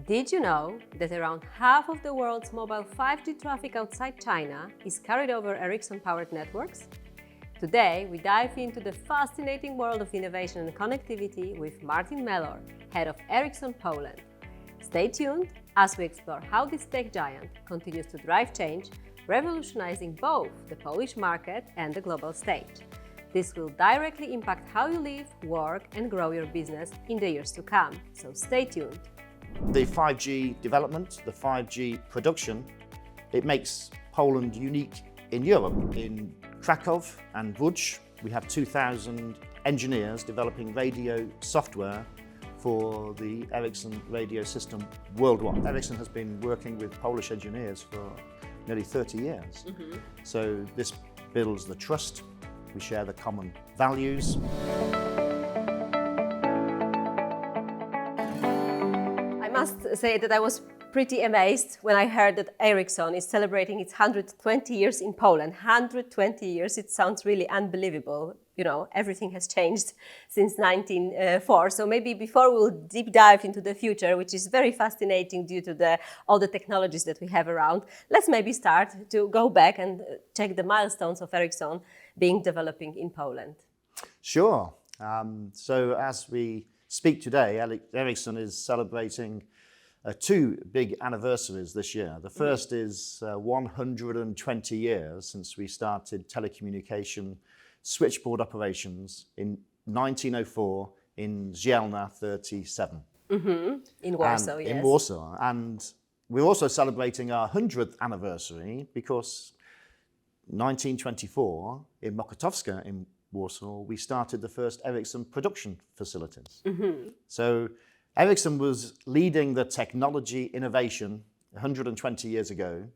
Did you know that around half of the world's mobile 5G traffic outside China is carried over Ericsson-powered networks? Today, we dive into the fascinating world of innovation and connectivity with Martin Mellor, head of Ericsson Poland. Stay tuned as we explore how this tech giant continues to drive change, revolutionizing both the Polish market and the global stage. This will directly impact how you live, work, and grow your business in the years to come, so stay tuned. The 5G development, the 5G production, it makes Poland unique in Europe. In Krakow and Łódź, we have 2,000 engineers developing radio software for the Ericsson radio system worldwide. Ericsson has been working with Polish engineers for nearly 30 years. So this builds the trust, we share the common values. I must say that I was pretty amazed when I heard that Ericsson is celebrating its 120 years in Poland. 120 years, it sounds really unbelievable. You know, everything has changed since 1904. So maybe before we'll deep dive into the future, which is very fascinating due to all the technologies that we have around, let's maybe start to go back and check the milestones of Ericsson being developing in Poland. Sure. So as we speak today, Ericsson is celebrating two big anniversaries this year. The first is 120 years since we started telecommunication switchboard operations in 1904 in Zielna 37. In Warsaw, yes. In Warsaw. And we're also celebrating our 100th anniversary because 1924 in Mokotowska in Warsaw, we started the first Ericsson production facilities. So Ericsson was leading the technology innovation 120 years ago.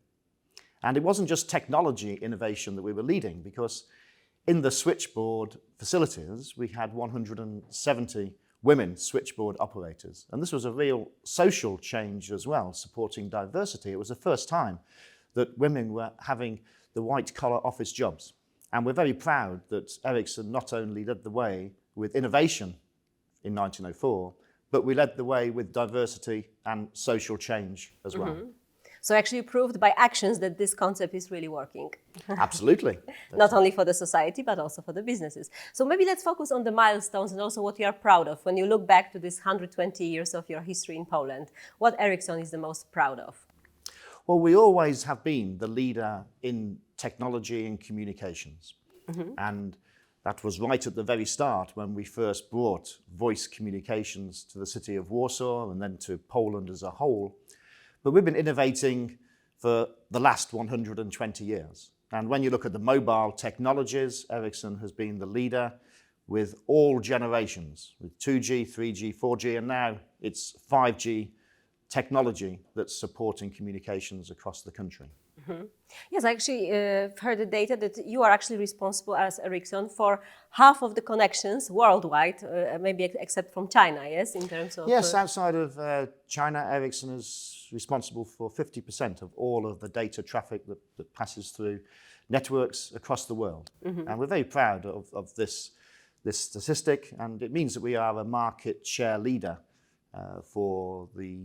And it wasn't just technology innovation that we were leading, because in the switchboard facilities, we had 170 women switchboard operators. And this was a real social change as well, supporting diversity. It was the first time that women were having the white-collar office jobs. And we're very proud that Ericsson not only led the way with innovation in 1904, but we led the way with diversity and social change as well. So actually proved by actions that this concept is really working. Absolutely. Not only for the society, but also for the businesses. So maybe let's focus on the milestones and also what you are proud of. When you look back to this 120 years of your history in Poland, what Ericsson is the most proud of? Well, we always have been the leader in technology and communications. And that was right at the very start when we first brought voice communications to the city of Warsaw and then to Poland as a whole. But we've been innovating for the last 120 years. And when you look at the mobile technologies, Ericsson has been the leader with all generations, with 2G, 3G, 4G, and now it's 5G technology that's supporting communications across the country. Yes, I actually heard the data that you are actually responsible as Ericsson for half of the connections worldwide, maybe except from China, yes, in terms of... Yes, outside of China, Ericsson is responsible for 50% of all of the data traffic that passes through networks across the world. And we're very proud of this statistic, and it means that we are a market share leader for the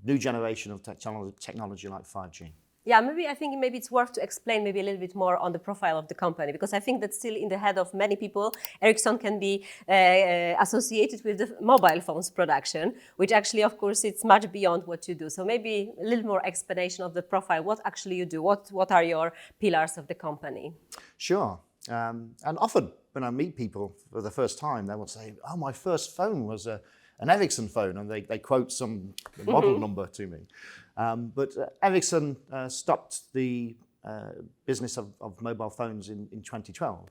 new generation of technology like 5G. Yeah, I think maybe it's worth to explain maybe a little bit more on the profile of the company, because I think that still in the head of many people, Ericsson can be associated with the mobile phones production, which actually, of course, it's much beyond what you do. So maybe a little more explanation of the profile, what actually you do, what are your pillars of the company? Sure. And often when I meet people for the first time, they will say, oh, my first phone was an Ericsson phone, and they quote some model number to me. But Ericsson stopped the business of mobile phones in 2012.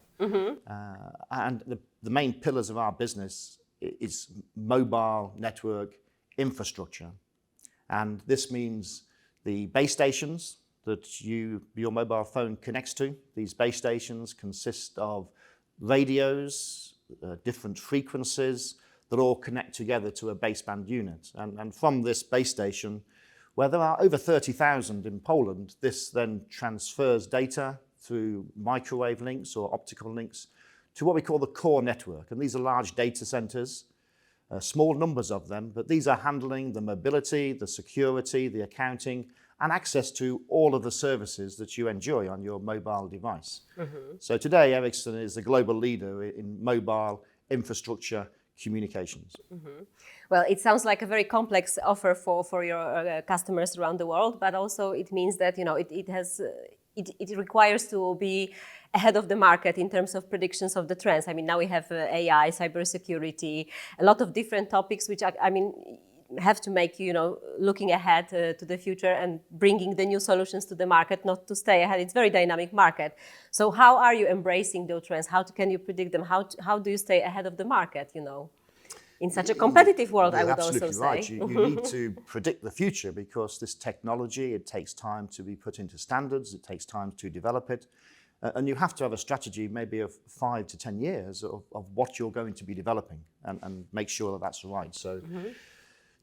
And the main pillars of our business is mobile network infrastructure. And this means the base stations that your mobile phone connects to. These base stations consist of radios, different frequencies that all connect together to a baseband unit. And from this base station, where there are over 30,000 in Poland, this then transfers data through microwave links or optical links to what we call the core network. And these are large data centers small numbers of them, but these are handling the mobility, the security, the accounting, and access to all of the services that you enjoy on your mobile device. So today, Ericsson is the global leader in mobile infrastructure communications. Well, it sounds like a very complex offer for your customers around the world, but also it means that it requires to be ahead of the market in terms of predictions of the trends. I mean, now we have AI, cybersecurity, a lot of different topics which have to make you looking ahead to the future and bringing the new solutions to the market, not to stay ahead. It's a very dynamic market. So how are you embracing those trends? How can you predict them? How do you stay ahead of the market, in such a competitive world, I would also say. Right. You need to predict the future because this technology, it takes time to be put into standards, it takes time to develop it. And you have to have a strategy maybe of 5 to 10 years of what you're going to be developing and make sure that that's right. So,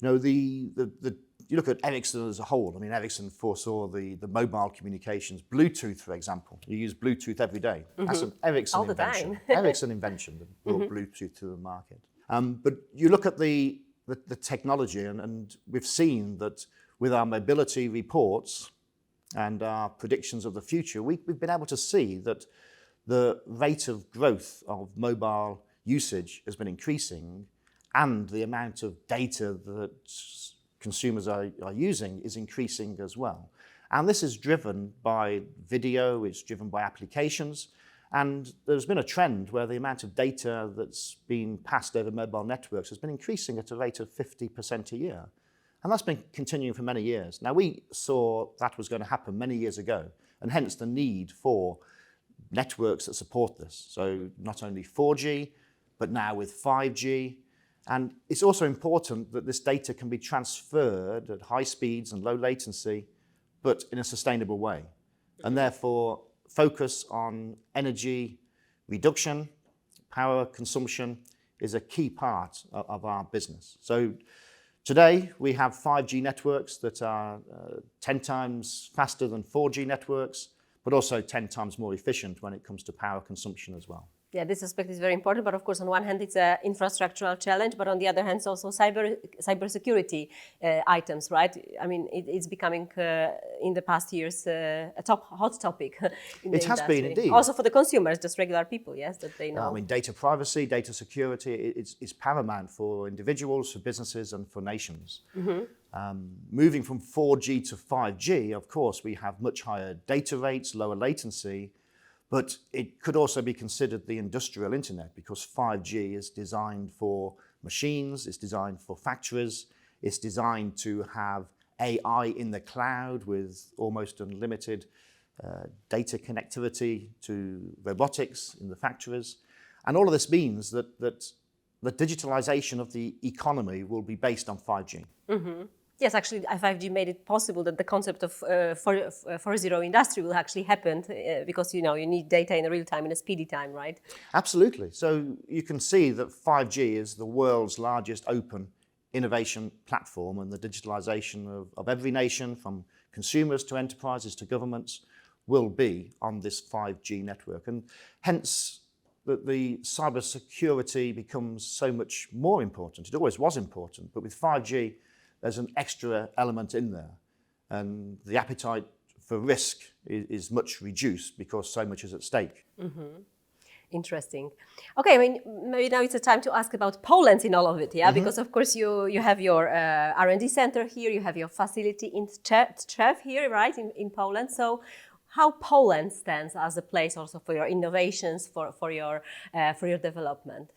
you look at Ericsson as a whole. I mean, Ericsson foresaw the mobile communications, Bluetooth, for example. You use Bluetooth every day. That's an Ericsson invention. Ericsson invention that brought Bluetooth to the market. But you look at the technology, and we've seen that with our mobility reports and our predictions of the future, we've been able to see that the rate of growth of mobile usage has been increasing, and the amount of data that consumers are using is increasing as well. And this is driven by video, it's driven by applications, and there's been a trend where the amount of data that's been passed over mobile networks has been increasing at a rate of 50% a year. And that's been continuing for many years. Now, we saw that was going to happen many years ago, and hence the need for networks that support this. So not only 4G, but now with 5G. And it's also important that this data can be transferred at high speeds and low latency, but in a sustainable way. And therefore, focus on energy reduction, power consumption is a key part of our business. So today we have 5G networks that are 10 times faster than 4G networks, but also 10 times more efficient when it comes to power consumption as well. Yeah, this aspect is very important, but of course, on one hand, it's an infrastructural challenge, but on the other hand, it's also cybersecurity items, right? I mean, it's becoming, in the past years, a hot topic in the industry. It has been, indeed. Also for the consumers, just regular people, yes, that they know. I mean, data privacy, data security is paramount for individuals, for businesses, and for nations. Moving from 4G to 5G, of course, we have much higher data rates, lower latency, but it could also be considered the industrial internet because 5G is designed for machines, it's designed for factories, it's designed to have AI in the cloud with almost unlimited data connectivity to robotics in the factories. And all of this means that the digitalization of the economy will be based on 5G. Yes, actually, 5G made it possible that the concept of 4.0 industry will actually happen because you need data in real time, in a speedy time, right? Absolutely. So you can see that 5G is the world's largest open innovation platform, and the digitalization of every nation, from consumers to enterprises to governments, will be on this 5G network. And hence, the cybersecurity becomes so much more important. It always was important, but with 5G, there's an extra element in there, and the appetite for risk is much reduced because so much is at stake. Interesting. Okay, I mean, maybe now it's a time to ask about Poland in all of it, yeah? Because of course you have your R&D center here, you have your facility in Tczew here, right, in Poland. So how Poland stands as a place also for your innovations, for your development?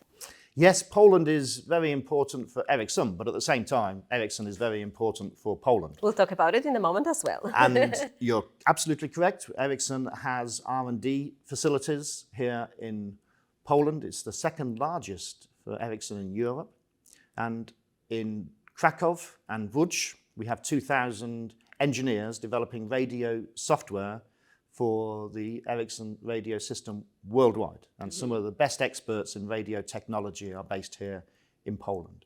Yes, Poland is very important for Ericsson, but at the same time, Ericsson is very important for Poland. We'll talk about it in a moment as well. And you're absolutely correct. Ericsson has R&D facilities here in Poland. It's the second largest for Ericsson in Europe. And in Krakow and Łódź, we have 2,000 engineers developing radio software for the Ericsson radio system worldwide. And some of the best experts in radio technology are based here in Poland.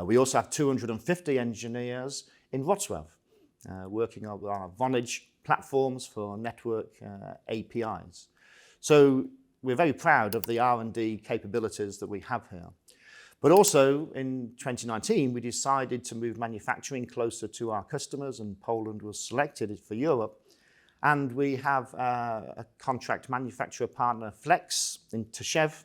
We also have 250 engineers in Wrocław, working on our Vonage platforms for network APIs. So we're very proud of the R&D capabilities that we have here. But also in 2019, we decided to move manufacturing closer to our customers, and Poland was selected for Europe. And we have a contract manufacturer partner, Flex, in Tczew.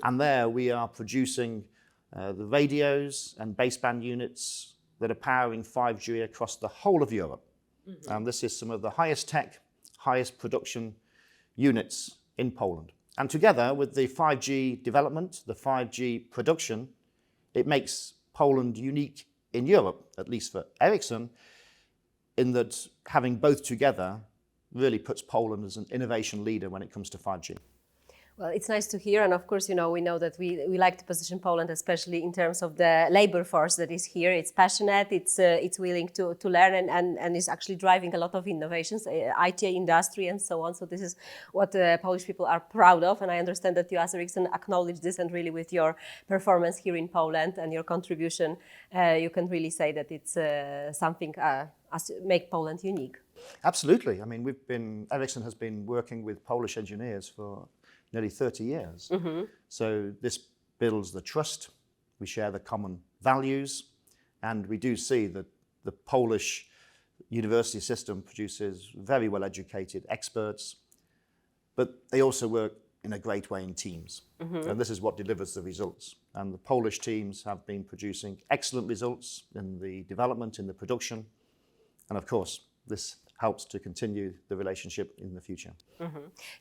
And there we are producing the radios and baseband units that are powering 5G across the whole of Europe. And this is some of the highest tech, highest production units in Poland. And together with the 5G development, the 5G production, it makes Poland unique in Europe, at least for Ericsson, in that having both together really puts Poland as an innovation leader when it comes to 5G. Well, it's nice to hear, and of course, we know that we like to position Poland, especially in terms of the labor force that is here. It's passionate, it's willing to learn, and is actually driving a lot of innovations, IT industry, and so on. So this is what Polish people are proud of, and I understand that you, as Ericsson, acknowledge this, and really with your performance here in Poland and your contribution, you can really say that it's something as make Poland unique. Absolutely. I mean, Ericsson has been working with Polish engineers for nearly 30 years. So this builds the trust, we share the common values, and we do see that the Polish university system produces very well-educated experts, but they also work in a great way in teams. And this is what delivers the results. And the Polish teams have been producing excellent results in the development, in the production, and of course, this helps to continue the relationship in the future.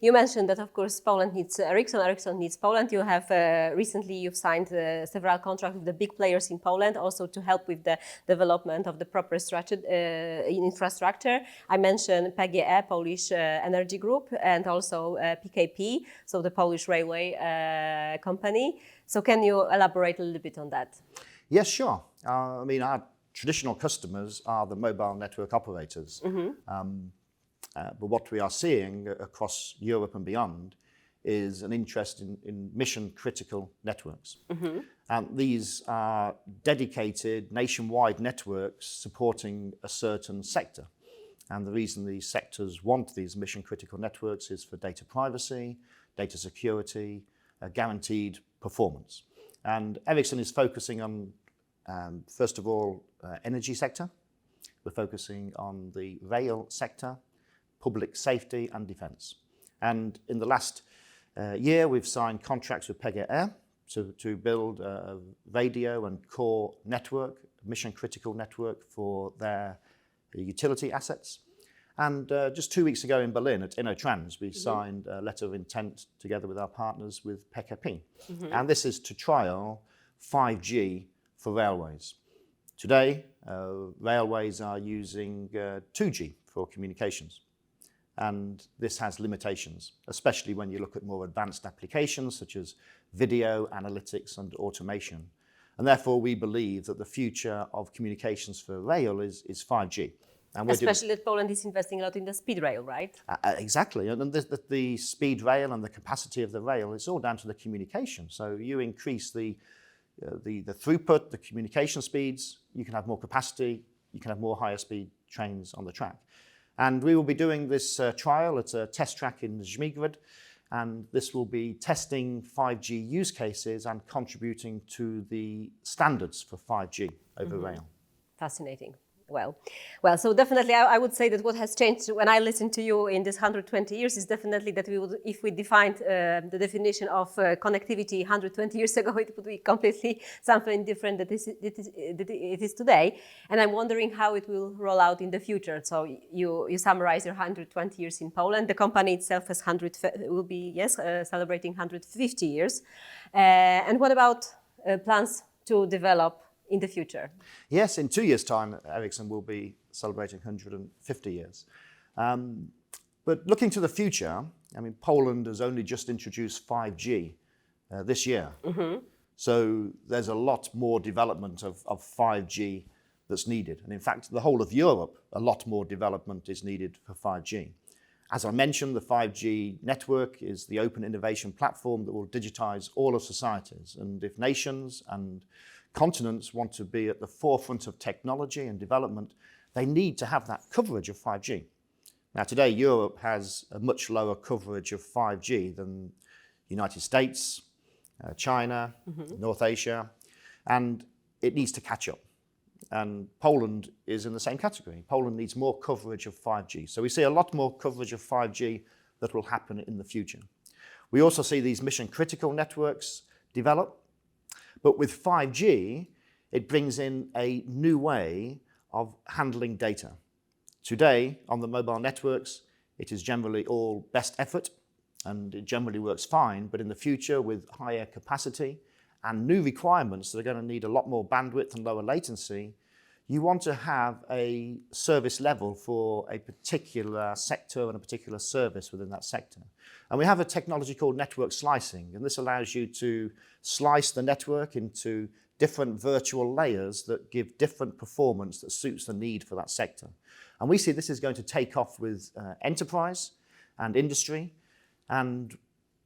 You mentioned that, of course, Poland needs Ericsson, Ericsson needs Poland. You have recently you've signed several contracts with the big players in Poland, also to help with the development of the proper infrastructure. I mentioned PGE, Polish Energy Group, and also PKP, so the Polish railway company. So can you elaborate a little bit on that? Yes, sure. I mean, our traditional customers are the mobile network operators. But what we are seeing across Europe and beyond is an interest in mission-critical networks. And these are dedicated nationwide networks supporting a certain sector. And the reason these sectors want these mission-critical networks is for data privacy, data security, guaranteed performance. And Ericsson is focusing on, first of all, energy sector. We're focusing on the rail sector, public safety and defence. And in the last year, we've signed contracts with PGE to build a radio and core network, mission-critical network for their utility assets. And just 2 weeks ago in Berlin at InnoTrans, we signed a letter of intent together with our partners with PKP. And this is to trial 5G for railways. Today, railways are using 2G for communications. And this has limitations, especially when you look at more advanced applications such as video, analytics and automation. And therefore, we believe that the future of communications for rail is 5G. And especially that Poland is investing a lot in the speed rail, right? Exactly. And the speed rail and the capacity of the rail is all down to the communication. So you increase the throughput, the communication speeds, you can have more capacity, you can have more higher speed trains on the track. And we will be doing this trial. It's a test track in Żmigród, and this will be testing 5G use cases and contributing to the standards for 5G over rail. Fascinating. Well, so definitely I would say that what has changed when I listen to you in this 120 years is definitely that if we defined the definition of connectivity 120 years ago, it would be completely something different that it is today. And I'm wondering how it will roll out in the future. So you summarize your 120 years in Poland. The company itself will be celebrating 150 years. And what about plans to develop in the future? Yes, in 2 years' time, Ericsson will be celebrating 150 years. But looking to the future, I mean, Poland has only just introduced 5G this year. So there's a lot more development of 5G that's needed. And in fact, the whole of Europe, a lot more development is needed for 5G. As I mentioned, the 5G network is the open innovation platform that will digitize all of societies. And if nations and continents want to be at the forefront of technology and development, they need to have that coverage of 5G. Now today, Europe has a much lower coverage of 5G than the United States, China, North Asia. and it needs to catch up. And Poland is in the same category. Poland needs more coverage of 5G. So we see a lot more coverage of 5G that will happen in the future. We also see these mission critical networks develop. But with 5G, it brings in a new way of handling data. Today, on the mobile networks, it is generally all best effort, and it generally works fine. But in the future, with higher capacity and new requirements that are going to need a lot more bandwidth and lower latency, you want to have a service level for a particular sector and a particular service within that sector. And we have a technology called network slicing, and this allows you to slice the network into different virtual layers that give different performance that suits the need for that sector. And we see this is going to take off with enterprise and industry, and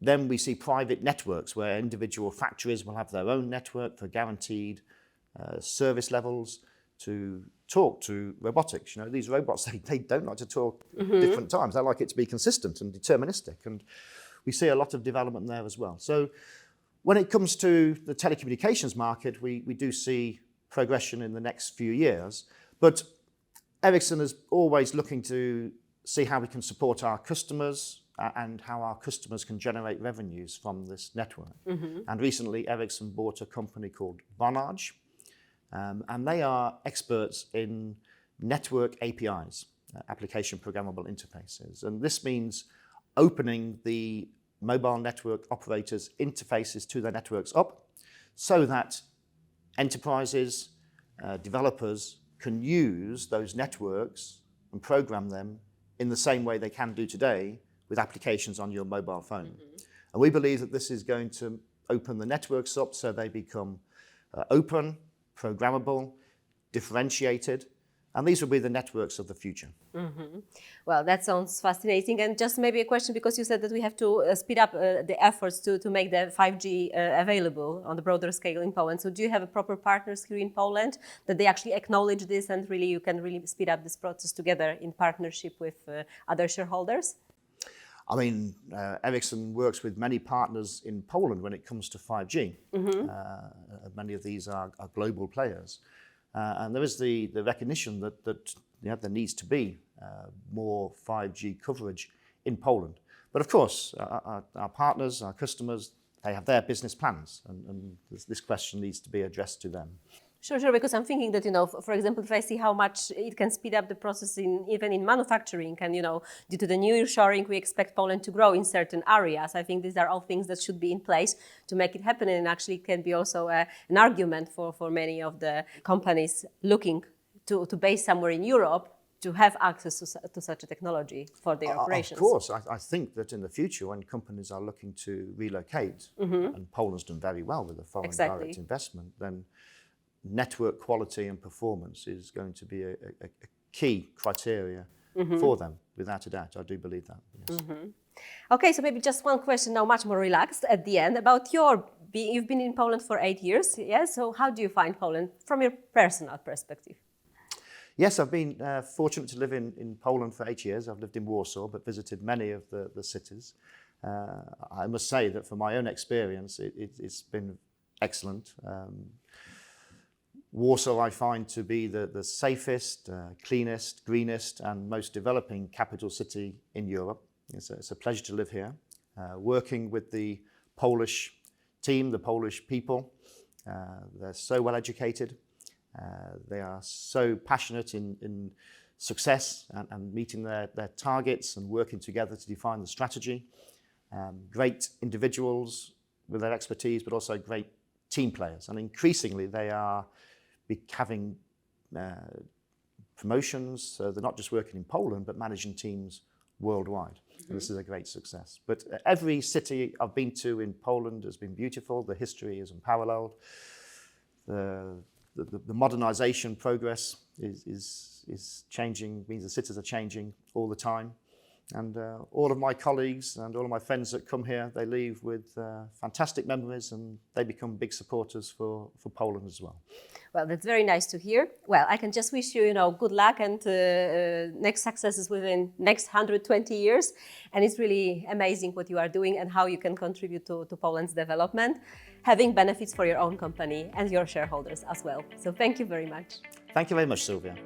then we see private networks where individual factories will have their own network for guaranteed service levels to talk to robotics. You know, these robots, they don't like to talk at different times. They like it to be consistent and deterministic. And we see a lot of development there as well. So when it comes to the telecommunications market, we do see progression in the next few years. But Ericsson is always looking to see how we can support our customers and how our customers can generate revenues from this network. And recently, Ericsson bought a company called Vonage, and they are experts in network APIs, application programmable interfaces. And this means opening the mobile network operators' interfaces to their networks up so that enterprises, developers can use those networks and program them in the same way they can do today with applications on your mobile phone. And we believe that this is going to open the networks up so they become open, programmable, differentiated, and these will be the networks of the future. Well, that sounds fascinating. And just maybe a question, because you said that we have to speed up the efforts to make the 5G available on the broader scale in Poland. So do you have a proper partners here in Poland that they actually acknowledge this and really you can really speed up this process together in partnership with other shareholders? I mean, Ericsson works with many partners in Poland when it comes to 5G. Many of these are global players. And there is the recognition that there needs to be more 5G coverage in Poland. But of course, our partners, our customers, they have their business plans, and this question needs to be addressed to them. Sure, because I'm thinking that, for example, if I see how much it can speed up the process even in manufacturing and, due to the nearshoring, we expect Poland to grow in certain areas. I think these are all things that should be in place to make it happen, and actually can be also an argument for many of the companies looking to base somewhere in Europe to have access to such a technology for their operations. Of course, I think that in the future when companies are looking to relocate, and Poland's done very well with the foreign direct investment, then network quality and performance is going to be a key criteria for them, without a doubt. I do believe that, yes. Okay, so maybe just one question now, much more relaxed at the end, about you've been in Poland for 8 years, yes? So how do you find Poland from your personal perspective? Yes, I've been fortunate to live in Poland for 8 years. I've lived in Warsaw, but visited many of the cities. I must say that from my own experience, it's been excellent. Warsaw I find to be the safest, cleanest, greenest and most developing capital city in Europe. It's a pleasure to live here. Working with the Polish team, the Polish people, they're so well educated. They are so passionate in success and meeting their targets and working together to define the strategy. Great individuals with their expertise, but also great team players. And increasingly they are having promotions, so they're not just working in Poland, but managing teams worldwide. And this is a great success. But every city I've been to in Poland has been beautiful. The history is unparalleled. The modernization progress is changing, means the cities are changing all the time. And all of my colleagues and all of my friends that come here, they leave with fantastic memories, and they become big supporters for Poland as well. Well, that's very nice to hear. Well, I can just wish you, good luck and next successes within next 120 years. And it's really amazing what you are doing and how you can contribute to Poland's development, having benefits for your own company and your shareholders as well. So thank you very much. Thank you very much, Sylwia.